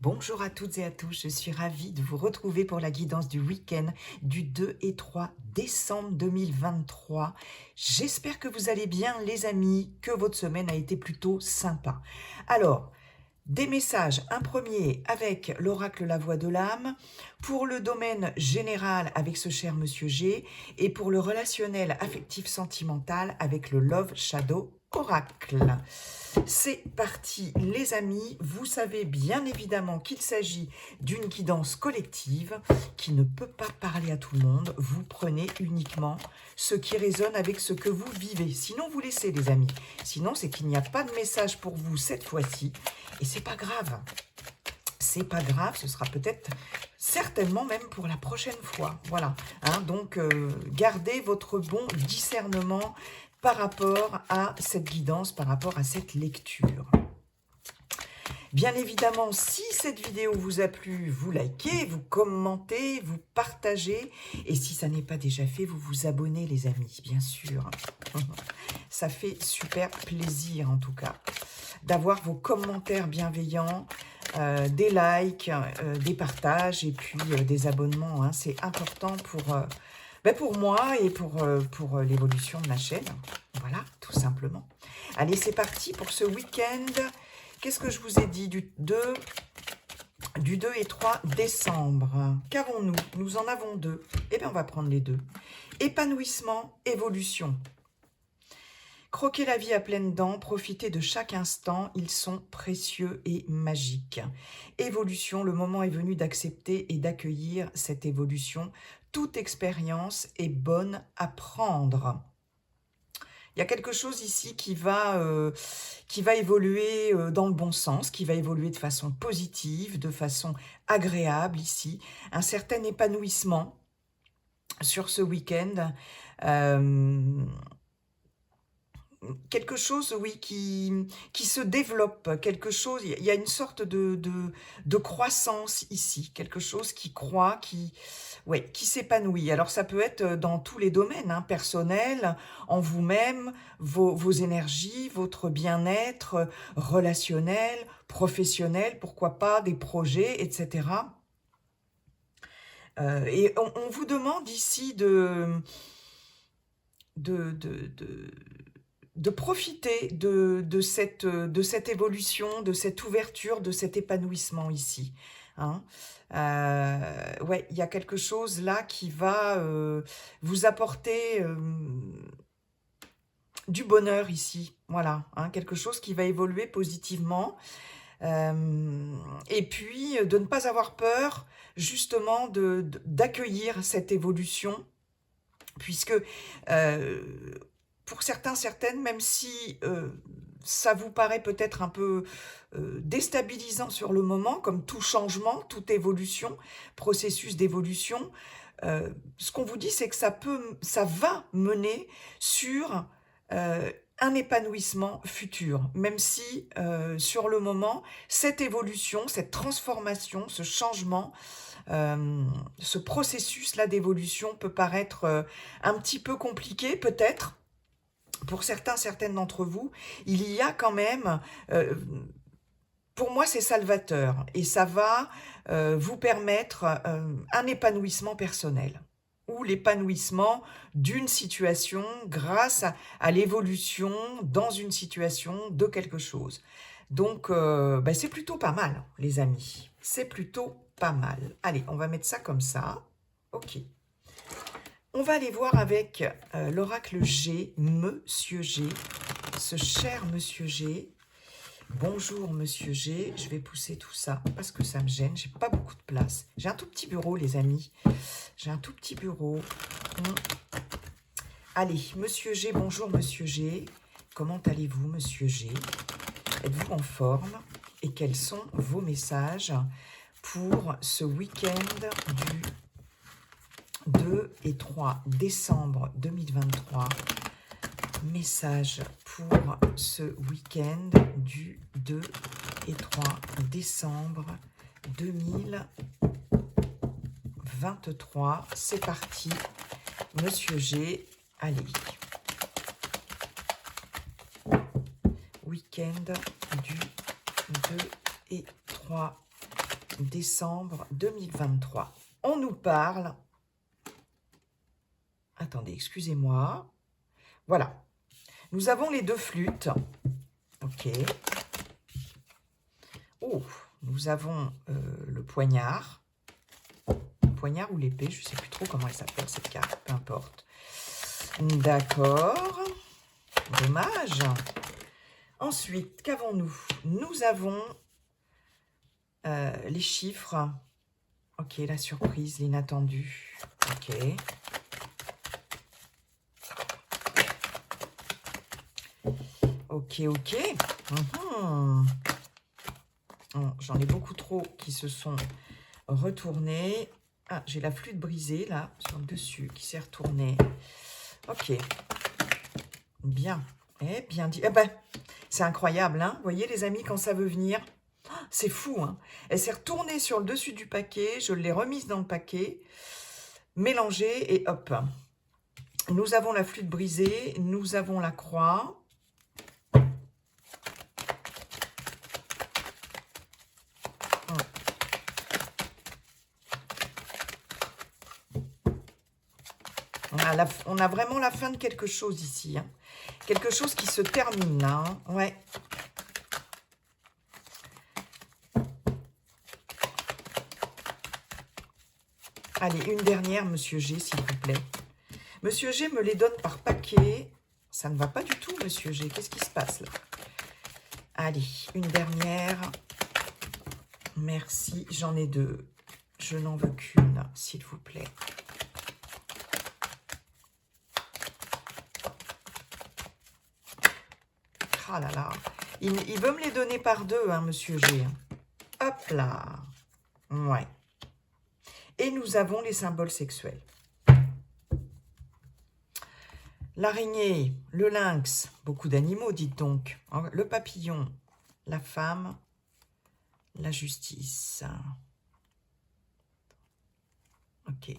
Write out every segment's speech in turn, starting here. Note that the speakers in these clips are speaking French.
Bonjour à toutes et à tous, je suis ravie de vous retrouver pour la guidance du week-end du 2 et 3 décembre 2023. J'espère que vous allez bien les amis, que votre semaine a été plutôt sympa. Alors, des messages, un premier avec l'oracle La Voix de l'âme, pour le domaine général avec ce cher Monsieur G, et pour le relationnel affectif sentimental avec le Love Shadow Oracle. C'est parti les amis, vous savez bien évidemment qu'il s'agit d'une guidance collective qui ne peut pas parler à tout le monde, vous prenez uniquement ce qui résonne avec ce que vous vivez, sinon vous laissez les amis, sinon c'est qu'il n'y a pas de message pour vous cette fois-ci, et c'est pas grave, ce sera peut-être certainement même pour la prochaine fois, voilà, hein, donc gardez votre bon discernement par rapport à cette guidance, par rapport à cette lecture. Bien évidemment, si cette vidéo vous a plu, vous likez, vous commentez, vous partagez. Et si ça n'est pas déjà fait, vous vous abonnez les amis, bien sûr. Ça fait super plaisir en tout cas d'avoir vos commentaires bienveillants, des likes, des partages et puis des abonnements. Hein. C'est important pour moi et pour l'évolution de ma chaîne. Voilà, tout simplement. Allez, c'est parti pour ce week-end. Qu'est-ce que je vous ai dit du 2 et 3 décembre? Qu'avons-nous? Nous en avons deux. Eh bien, on va prendre les deux. Épanouissement, évolution. Croquez la vie à pleines dents, profitez de chaque instant, ils sont précieux et magiques. Évolution, le moment est venu d'accepter et d'accueillir cette évolution. Toute expérience est bonne à prendre. Il y a quelque chose ici qui va évoluer dans le bon sens, qui va évoluer de façon positive, de façon agréable ici. Un certain épanouissement sur ce week-end. Quelque chose, oui, qui se développe, quelque chose, il y a une sorte de croissance ici, quelque chose qui croît, qui s'épanouit. Alors ça peut être dans tous les domaines, hein, personnel, en vous-même, vos énergies, votre bien-être relationnel, professionnel, pourquoi pas, des projets, etc. Et on vous demande ici de profiter de cette évolution, de cette ouverture, de cet épanouissement ici. Hein. Ouais, il y a quelque chose là qui va vous apporter du bonheur ici. Voilà, hein, quelque chose qui va évoluer positivement. Et puis, de ne pas avoir peur justement d'accueillir cette évolution, puisque pour certains, certaines, même si ça vous paraît peut-être un peu déstabilisant sur le moment, comme tout changement, toute évolution, processus d'évolution, ce qu'on vous dit, c'est que ça va mener sur un épanouissement futur, même si sur le moment, cette évolution, cette transformation, ce changement, ce processus-là d'évolution peut paraître un petit peu compliqué, peut-être. Pour certains, certaines d'entre vous, il y a quand même, pour moi c'est salvateur, et ça va vous permettre un épanouissement personnel, ou l'épanouissement d'une situation grâce à l'évolution dans une situation de quelque chose. Donc c'est plutôt pas mal les amis, c'est plutôt pas mal. Allez, on va mettre ça comme ça, ok. On va aller voir avec l'oracle G, Monsieur G, ce cher Monsieur G. Bonjour Monsieur G, je vais pousser tout ça parce que ça me gêne, j'ai pas beaucoup de place. J'ai un tout petit bureau les amis, j'ai un tout petit bureau. Allez, Monsieur G, bonjour Monsieur G. Comment allez-vous Monsieur G? Êtes-vous en forme? Et quels sont vos messages pour ce week-end du 2 et 3 décembre 2023, message pour ce week-end du 2 et 3 décembre 2023. C'est parti, Monsieur G, allez. Week-end du 2 et 3 décembre 2023. On nous parle... Attendez, excusez-moi. Voilà. Nous avons les deux flûtes. Ok. Oh, nous avons le poignard. Le poignard ou l'épée, je ne sais plus trop comment elle s'appelle cette carte, peu importe. D'accord. Dommage. Ensuite, qu'avons-nous? Nous avons les chiffres. Ok, la surprise, l'inattendu. Ok. Ok, ok. Oh, j'en ai beaucoup trop qui se sont retournés. Ah, j'ai la flûte brisée, là, sur le dessus, qui s'est retournée. Ok. Bien. Eh, bien dit. Eh ben, c'est incroyable, hein. Vous voyez, les amis, quand ça veut venir, c'est fou, hein. Elle s'est retournée sur le dessus du paquet. Je l'ai remise dans le paquet, mélangée, et hop. Nous avons la flûte brisée. Nous avons la croix. On a vraiment la fin de quelque chose ici. Hein. Quelque chose qui se termine là. Hein. Ouais. Allez, une dernière, Monsieur G, s'il vous plaît. Monsieur G me les donne par paquet. Ça ne va pas du tout, Monsieur G. Qu'est-ce qui se passe là? Allez, une dernière. Merci, j'en ai deux. Je n'en veux qu'une, s'il vous plaît. Ah là là. Il veut me les donner par deux, hein, Monsieur G. Hop là. Ouais. Et nous avons les symboles sexuels. L'araignée, le lynx, beaucoup d'animaux, dites donc. Le papillon, la femme, la justice. Ok. Il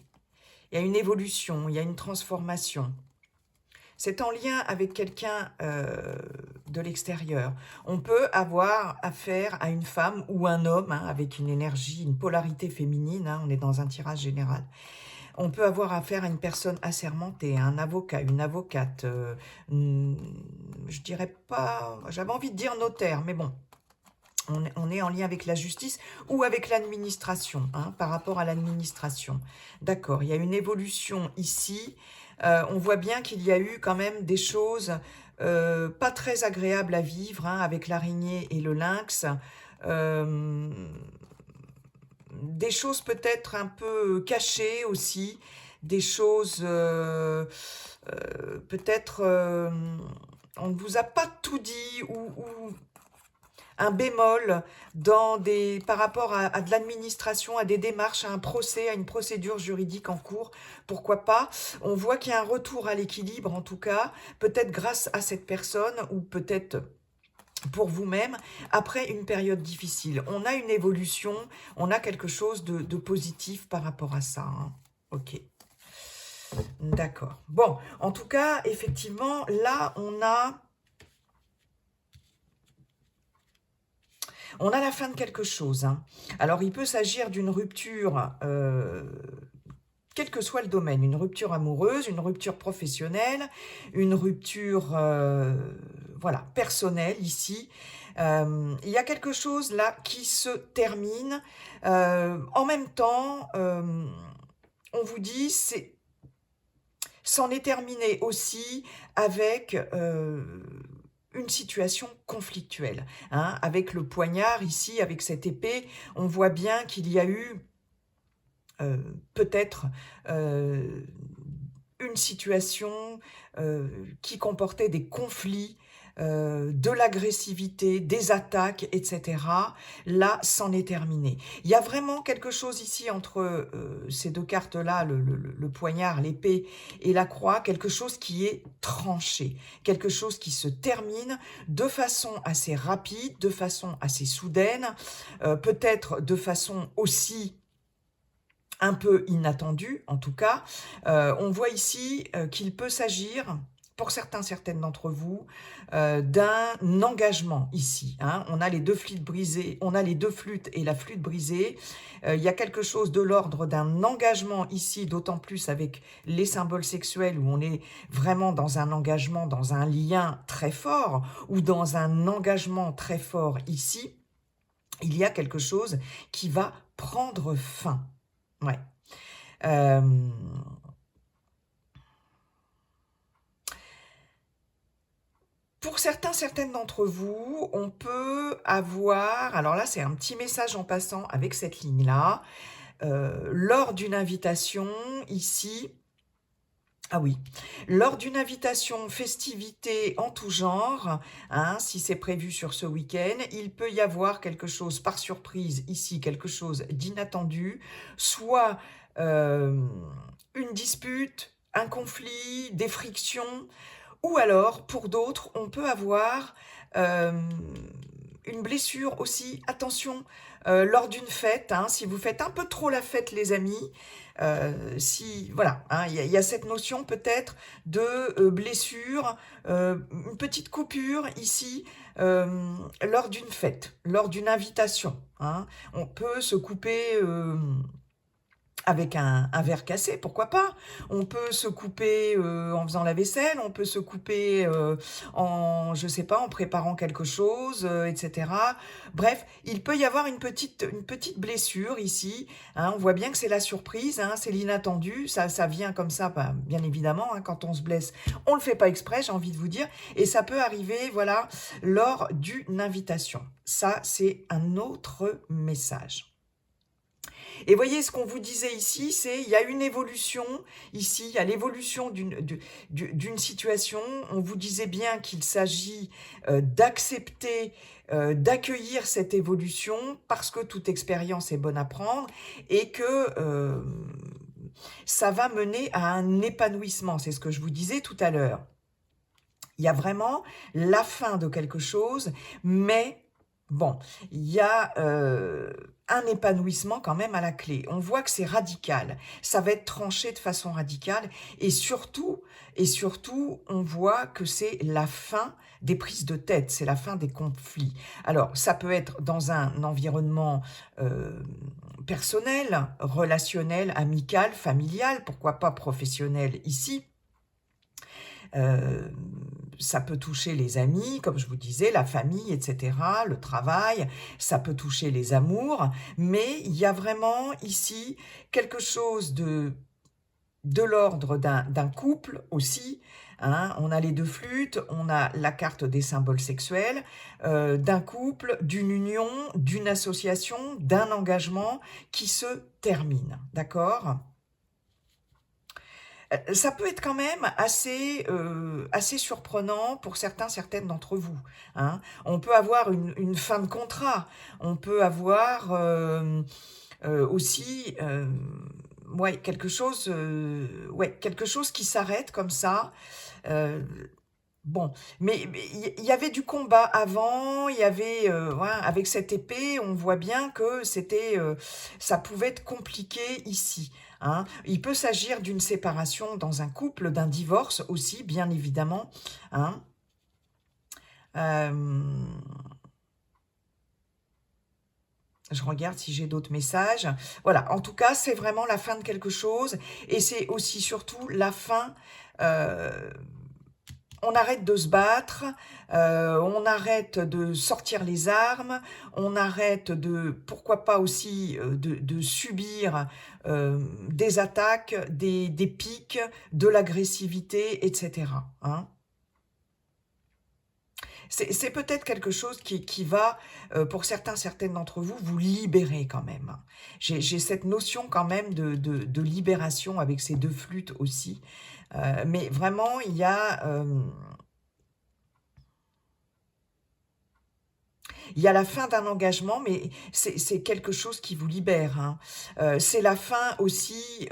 y a une évolution, il y a une transformation. C'est en lien avec quelqu'un de l'extérieur. On peut avoir affaire à une femme ou un homme hein, avec une énergie, une polarité féminine. Hein, on est dans un tirage général. On peut avoir affaire à une personne assermentée, un avocat, une avocate. Je dirais pas... J'avais envie de dire notaire, mais bon. On est en lien avec la justice ou avec l'administration, hein, par rapport à l'administration. D'accord, il y a une évolution ici. On voit bien qu'il y a eu quand même des choses pas très agréables à vivre hein, avec l'araignée et le lynx. Des choses peut-être un peu cachées aussi. Des choses peut-être... on ne vous a pas tout dit ou un bémol par rapport à de l'administration, à des démarches, à un procès, à une procédure juridique en cours. Pourquoi pas? On voit qu'il y a un retour à l'équilibre, en tout cas, peut-être grâce à cette personne ou peut-être pour vous-même, après une période difficile. On a une évolution, on a quelque chose de positif par rapport à ça. Hein. Ok. D'accord. Bon, en tout cas, effectivement, là, on a la fin de quelque chose. Hein. Alors, il peut s'agir d'une rupture, quel que soit le domaine, une rupture amoureuse, une rupture professionnelle, une rupture voilà, personnelle ici. Il y a quelque chose là qui se termine. En même temps, on vous dit, c'en est terminé aussi avec... une situation conflictuelle. Hein, avec le poignard ici, avec cette épée, on voit bien qu'il y a eu peut-être une situation qui comportait des conflits, de l'agressivité, des attaques, etc. Là, c'en est terminé. Il y a vraiment quelque chose ici entre ces deux cartes-là, le poignard, l'épée et la croix, quelque chose qui est tranché, quelque chose qui se termine de façon assez rapide, de façon assez soudaine, peut-être de façon aussi un peu inattendue, en tout cas. On voit ici qu'il peut s'agir pour certains, certaines d'entre vous, d'un engagement ici. Hein. On a les deux flûtes brisées, on a les deux flûtes et la flûte brisée. Il y a quelque chose de l'ordre d'un engagement ici, d'autant plus avec les symboles sexuels où on est vraiment dans un engagement, dans un lien très fort, ou dans un engagement très fort ici. Il y a quelque chose qui va prendre fin. Ouais. Pour certains, certaines d'entre vous, on peut avoir, alors là c'est un petit message en passant avec cette ligne-là, lors d'une invitation ici, ah oui, lors d'une invitation festivité en tout genre, hein, si c'est prévu sur ce week-end, il peut y avoir quelque chose par surprise ici, quelque chose d'inattendu, soit une dispute, un conflit, des frictions, ou alors, pour d'autres, on peut avoir une blessure aussi. Attention, lors d'une fête, hein, si vous faites un peu trop la fête, les amis, si voilà, hein, y a cette notion peut-être de blessure, une petite coupure ici, lors d'une fête, lors d'une invitation. Hein. On peut se couper avec un verre cassé, pourquoi pas? On peut se couper en faisant la vaisselle, on peut se couper en, je sais pas, en préparant quelque chose, etc. Bref, il peut y avoir une petite blessure ici. Hein, on voit bien que c'est la surprise, hein, c'est l'inattendu, ça vient comme ça, bah, bien évidemment, hein, quand on se blesse, on le fait pas exprès, j'ai envie de vous dire, et ça peut arriver, voilà, lors d'une invitation. Ça, c'est un autre message. Et voyez, ce qu'on vous disait ici, c'est il y a une évolution, ici, il y a l'évolution d'une situation. On vous disait bien qu'il s'agit d'accepter, d'accueillir cette évolution, parce que toute expérience est bonne à prendre, et que ça va mener à un épanouissement. C'est ce que je vous disais tout à l'heure. Il y a vraiment la fin de quelque chose, mais bon, il y a un épanouissement quand même à la clé. On voit que c'est radical, ça va être tranché de façon radicale, et surtout, on voit que c'est la fin des prises de tête, c'est la fin des conflits. Alors, ça peut être dans un environnement personnel, relationnel, amical, familial, pourquoi pas professionnel ici. Ça peut toucher les amis, comme je vous disais, la famille, etc., le travail, ça peut toucher les amours, mais il y a vraiment ici quelque chose de l'ordre d'un couple aussi. Hein, on a les deux flûtes, on a la carte des symboles sexuels, d'un couple, d'une union, d'une association, d'un engagement qui se termine, d'accord ? Ça peut être quand même assez surprenant pour certains, certaines d'entre vous. Hein. On peut avoir une fin de contrat, on peut avoir aussi ouais, quelque chose qui s'arrête comme ça. Bon, mais il y avait du combat avant, il y avait, voilà, avec cette épée, on voit bien que c'était, ça pouvait être compliqué ici. Hein. Il peut s'agir d'une séparation dans un couple, d'un divorce aussi, bien évidemment. Hein. Je regarde si j'ai d'autres messages. Voilà, en tout cas, c'est vraiment la fin de quelque chose, et c'est aussi surtout la fin... on arrête de se battre, on arrête de sortir les armes, on arrête de, pourquoi pas aussi, de subir des attaques, des piques, de l'agressivité, etc. Hein. C'est peut-être quelque chose qui va, pour certains, certaines d'entre vous, vous libérer quand même. J'ai cette notion quand même de libération avec ces deux flûtes aussi. Mais vraiment, il y a la fin d'un engagement, mais c'est quelque chose qui vous libère. Hein. C'est la fin aussi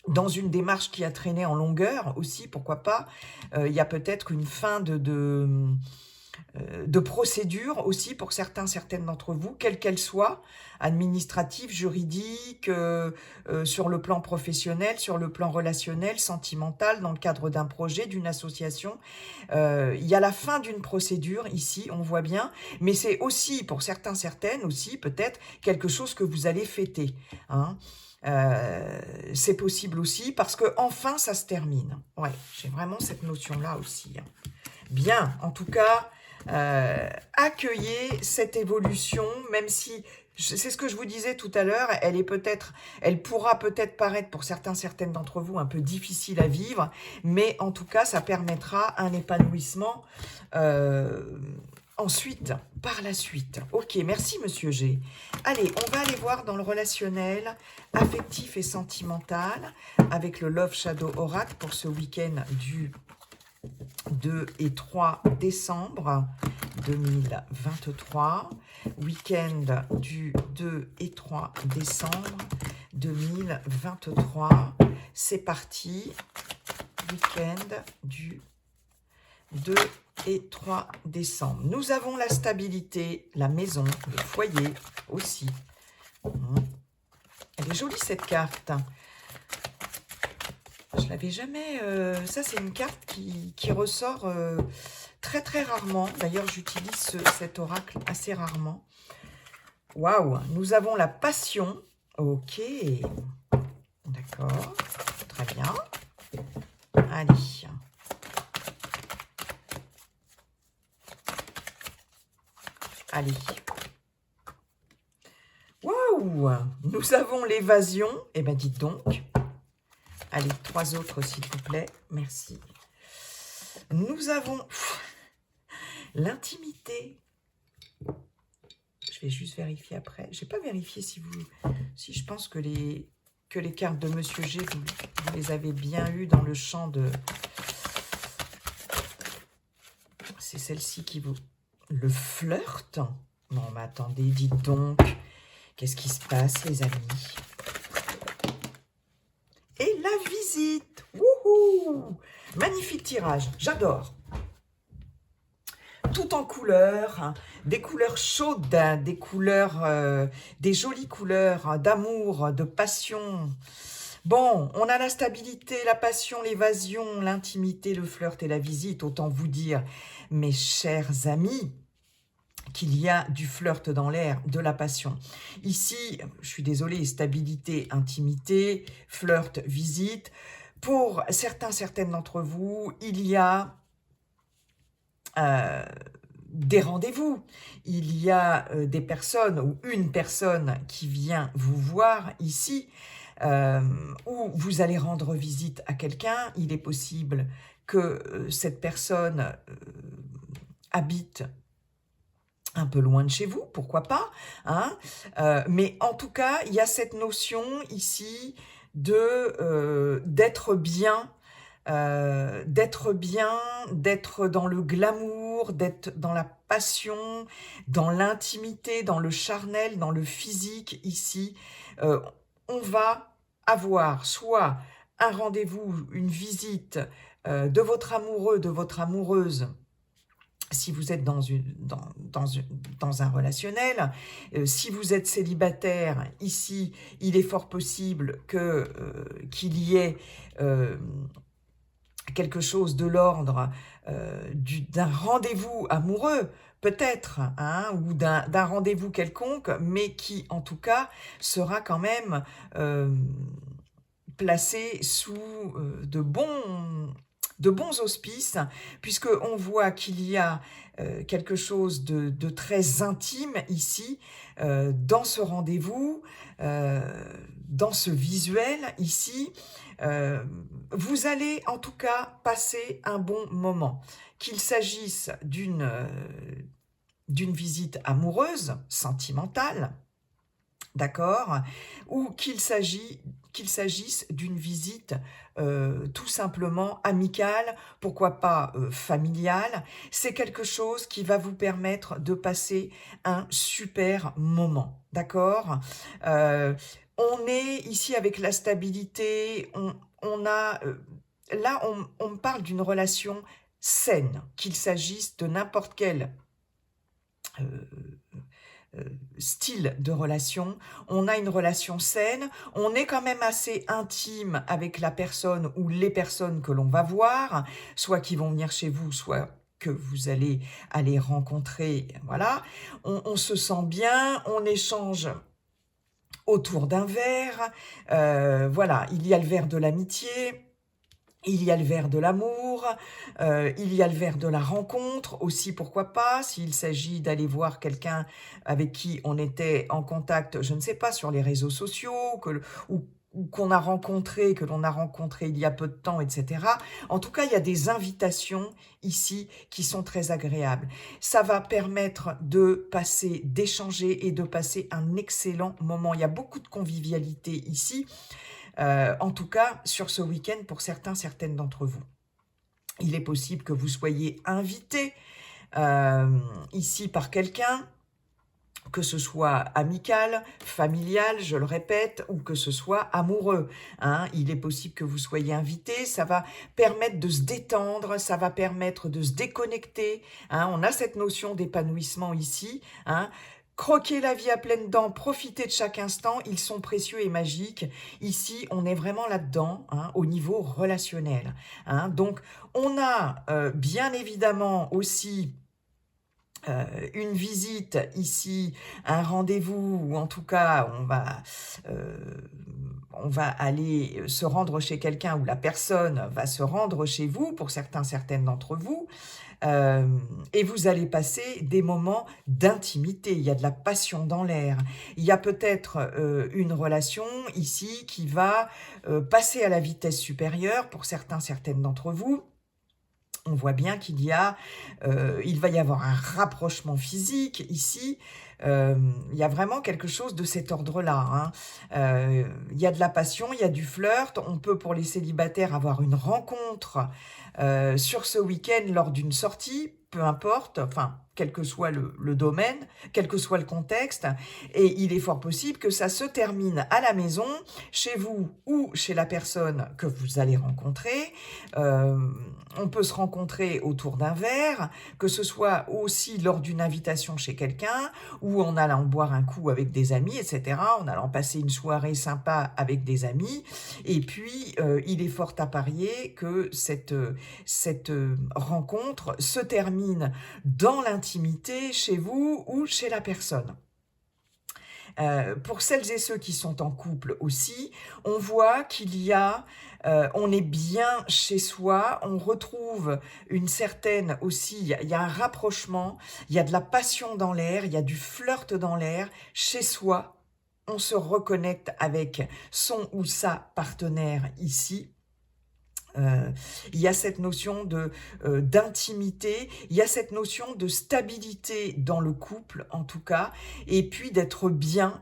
dans une démarche qui a traîné en longueur aussi, pourquoi pas. Il y a peut-être une fin de procédures aussi pour certaines d'entre vous, quelles qu'elles soient, administratives, juridiques, sur le plan professionnel, sur le plan relationnel, sentimental, dans le cadre d'un projet, d'une association. Il y a la fin d'une procédure ici, on voit bien, mais c'est aussi, pour certaines aussi, peut-être quelque chose que vous allez fêter, hein. C'est possible aussi parce que enfin ça se termine. Ouais, j'ai vraiment cette notion-là aussi, hein. Bien, en tout cas, accueillez cette évolution, même si, c'est ce que je vous disais tout à l'heure, elle pourra peut-être paraître pour certaines d'entre vous un peu difficile à vivre, mais en tout cas, ça permettra un épanouissement ensuite, par la suite. Ok, merci Monsieur G. Allez, on va aller voir dans le relationnel, affectif et sentimental, avec le Love Shadow Oracle pour ce week-end du 2 et 3 décembre 2023, week-end du 2 et 3 décembre 2023. C'est parti, week-end du 2 et 3 décembre. Nous avons la stabilité, la maison, le foyer aussi. Elle est jolie cette carte. Je l'avais jamais... ça, c'est une carte qui ressort très rarement. D'ailleurs, j'utilise cet oracle assez rarement. Waouh! Nous avons la passion. Ok. D'accord. Très bien. Allez. Allez. Waouh! Nous avons l'évasion. Eh bien, dites donc. Allez, 3 autres, s'il vous plaît. Merci. Nous avons l'intimité. Je vais juste vérifier après. Je n'ai pas vérifié si je pense que les cartes de Monsieur G, vous les avez bien eues dans le champ de... C'est celle-ci qui vous... Le flirt? Non, mais attendez, dites donc. Qu'est-ce qui se passe, les amis? Et la visite. Wouhou! Magnifique tirage, j'adore. Tout en couleurs, hein, des couleurs chaudes, hein, des couleurs, des jolies couleurs, hein, d'amour, de passion. Bon, on a la stabilité, la passion, l'évasion, l'intimité, le flirt et la visite. Autant vous dire, mes chers amis, qu'il y a du flirt dans l'air, de la passion. Ici, je suis désolée, stabilité, intimité, flirt, visite. Pour certaines d'entre vous, il y a des rendez-vous. Il y a des personnes ou une personne qui vient vous voir ici, où vous allez rendre visite à quelqu'un. Il est possible que cette personne habite un peu loin de chez vous, pourquoi pas, hein, mais en tout cas, il y a cette notion ici d'être bien, d'être dans le glamour, d'être dans la passion, dans l'intimité, dans le charnel, dans le physique ici. On va avoir soit un rendez-vous, une visite de votre amoureux, de votre amoureuse, si vous êtes dans un relationnel. Si vous êtes célibataire, ici, il est fort possible qu'il y ait quelque chose de l'ordre d'un rendez-vous amoureux, peut-être, hein, ou d'un rendez-vous quelconque, mais qui, en tout cas, sera quand même placé sous de bons auspices, puisqu'on voit qu'il y a quelque chose de très intime ici, dans ce rendez-vous, dans ce visuel ici. Vous allez en tout cas passer un bon moment, qu'il s'agisse d'une visite amoureuse, sentimentale, d'accord, ou qu'il s'agisse d'une visite tout simplement amicale, pourquoi pas familiale. C'est quelque chose qui va vous permettre de passer un super moment, d'accord. On est ici avec la stabilité, on a... là, on parle d'une relation saine, qu'il s'agisse de n'importe quel euh, style de relation. On a une relation saine, on est quand même assez intime avec la personne ou les personnes que l'on va voir, soit qui vont venir chez vous, soit que vous allez aller rencontrer, voilà. On se sent bien, on échange autour d'un verre, voilà, il y a le verre de l'amitié, il y a le verre de l'amour, il y a le verre de la rencontre aussi, pourquoi pas, s'il s'agit d'aller voir quelqu'un avec qui on était en contact, je ne sais pas, sur les réseaux sociaux, ou qu'on a rencontré, que l'on a rencontré il y a peu de temps, etc. En tout cas, il y a des invitations ici qui sont très agréables. Ça va permettre de passer, d'échanger et de passer un excellent moment. Il y a beaucoup de convivialité ici. En tout cas, sur ce week-end, pour certains, certaines d'entre vous. Il est possible que vous soyez invité ici par quelqu'un, que ce soit amical, familial, je le répète, ou que ce soit amoureux. Hein. Il est possible que vous soyez invité, ça va permettre de se détendre, ça va permettre de se déconnecter. Hein. On a cette notion d'épanouissement ici. Hein. Croquer la vie à pleines dents, profiter de chaque instant, ils sont précieux et magiques. Ici, on est vraiment là-dedans, hein, au niveau relationnel. Hein. Donc, on a bien évidemment aussi une visite ici, un rendez-vous, ou en tout cas, on va aller se rendre chez quelqu'un, ou la personne va se rendre chez vous, pour certains, certaines d'entre vous, et vous allez passer des moments d'intimité. Il y a de la passion dans l'air. Il y a peut-être une relation ici qui va passer à la vitesse supérieure pour certains, certaines d'entre vous. On voit bien il va y avoir un rapprochement physique ici. Il y a vraiment quelque chose de cet ordre-là. Hein. Il y a de la passion, il y a du flirt. On peut, pour les célibataires, avoir une rencontre sur ce week-end lors d'une sortie, peu importe, enfin, quel que soit le domaine, quel que soit le contexte. Et il est fort possible que ça se termine à la maison, chez vous ou chez la personne que vous allez rencontrer. On peut se rencontrer autour d'un verre, que ce soit aussi lors d'une invitation chez quelqu'un, ou en allant boire un coup avec des amis, etc., en allant passer une soirée sympa avec des amis. Et puis, il est fort à parier que cette rencontre se termine dans l'intimité, chez vous ou chez la personne. Pour celles et ceux qui sont en couple aussi, on voit on est bien chez soi, on retrouve une certaine aussi, il y a un rapprochement, il y a de la passion dans l'air, il y a du flirt dans l'air, chez soi, on se reconnecte avec son ou sa partenaire ici. Il y a cette notion d'intimité, il y a cette notion de stabilité dans le couple en tout cas, et puis d'être bien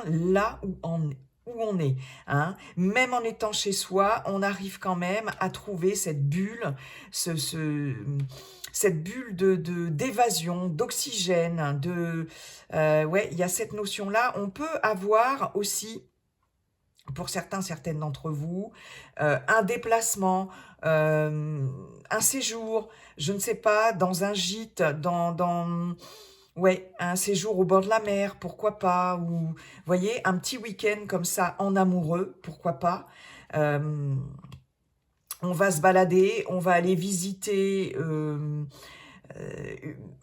là où on est. Hein. Même en étant chez soi, on arrive quand même à trouver cette bulle, cette bulle d'évasion, d'oxygène, ouais, il y a cette notion-là. On peut avoir aussi, pour certains, certaines d'entre vous, un déplacement, un séjour, je ne sais pas, dans un gîte, ouais, un séjour au bord de la mer, pourquoi pas, ou, vous voyez, un petit week-end comme ça, en amoureux, pourquoi pas. On va se balader, on va aller visiter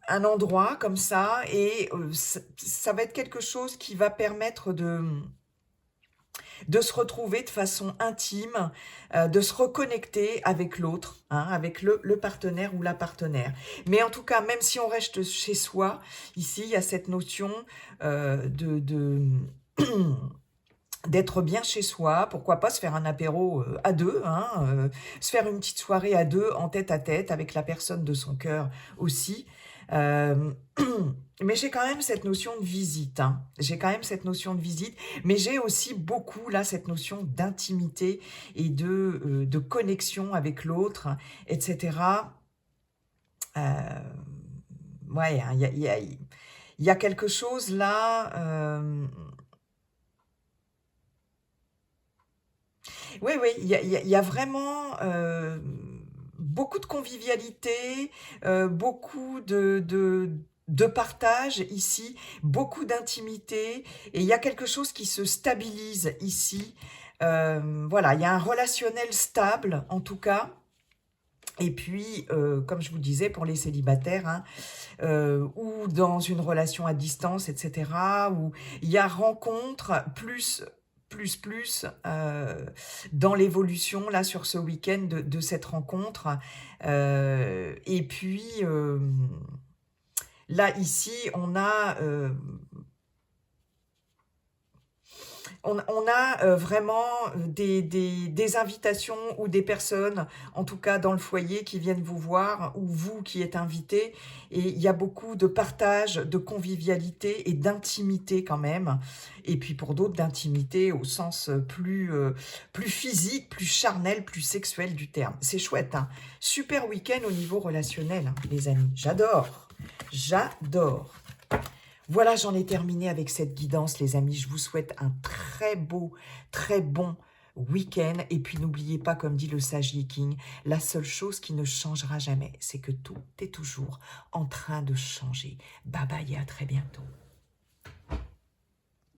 un endroit comme ça, et ça va être quelque chose qui va permettre de se retrouver de façon intime, de se reconnecter avec l'autre, hein, avec le partenaire ou la partenaire. Mais en tout cas, même si on reste chez soi, ici, il y a cette notion d'être bien chez soi, pourquoi pas se faire un apéro à deux, hein, se faire une petite soirée à deux, en tête à tête, avec la personne de son cœur aussi. Euh, mais j'ai quand même cette notion de visite, hein. J'ai quand même cette notion de visite, mais j'ai aussi beaucoup là cette notion d'intimité et de connexion avec l'autre, etc. Ouais, hein, il y a quelque chose là. Oui, oui, il y a vraiment beaucoup de convivialité, beaucoup de partage ici, beaucoup d'intimité, et il y a quelque chose qui se stabilise ici. Voilà, il y a un relationnel stable, en tout cas. Et puis, comme je vous disais, pour les célibataires, hein, ou dans une relation à distance, etc., où il y a rencontre dans l'évolution, là, sur ce week-end de cette rencontre. Et puis, là, ici, on a vraiment des invitations ou des personnes, en tout cas dans le foyer, qui viennent vous voir, ou vous qui êtes invité, et il y a beaucoup de partage, de convivialité et d'intimité quand même, et puis pour d'autres d'intimité au sens plus physique, plus charnel, plus sexuel du terme. C'est chouette, hein. Super week-end au niveau relationnel, hein, les amis. J'adore, j'adore. Voilà, j'en ai terminé avec cette guidance, les amis. Je vous souhaite un très beau, très bon week-end. Et puis, n'oubliez pas, comme dit le sage Yi-King, la seule chose qui ne changera jamais, c'est que tout est toujours en train de changer. Bye bye et à très bientôt.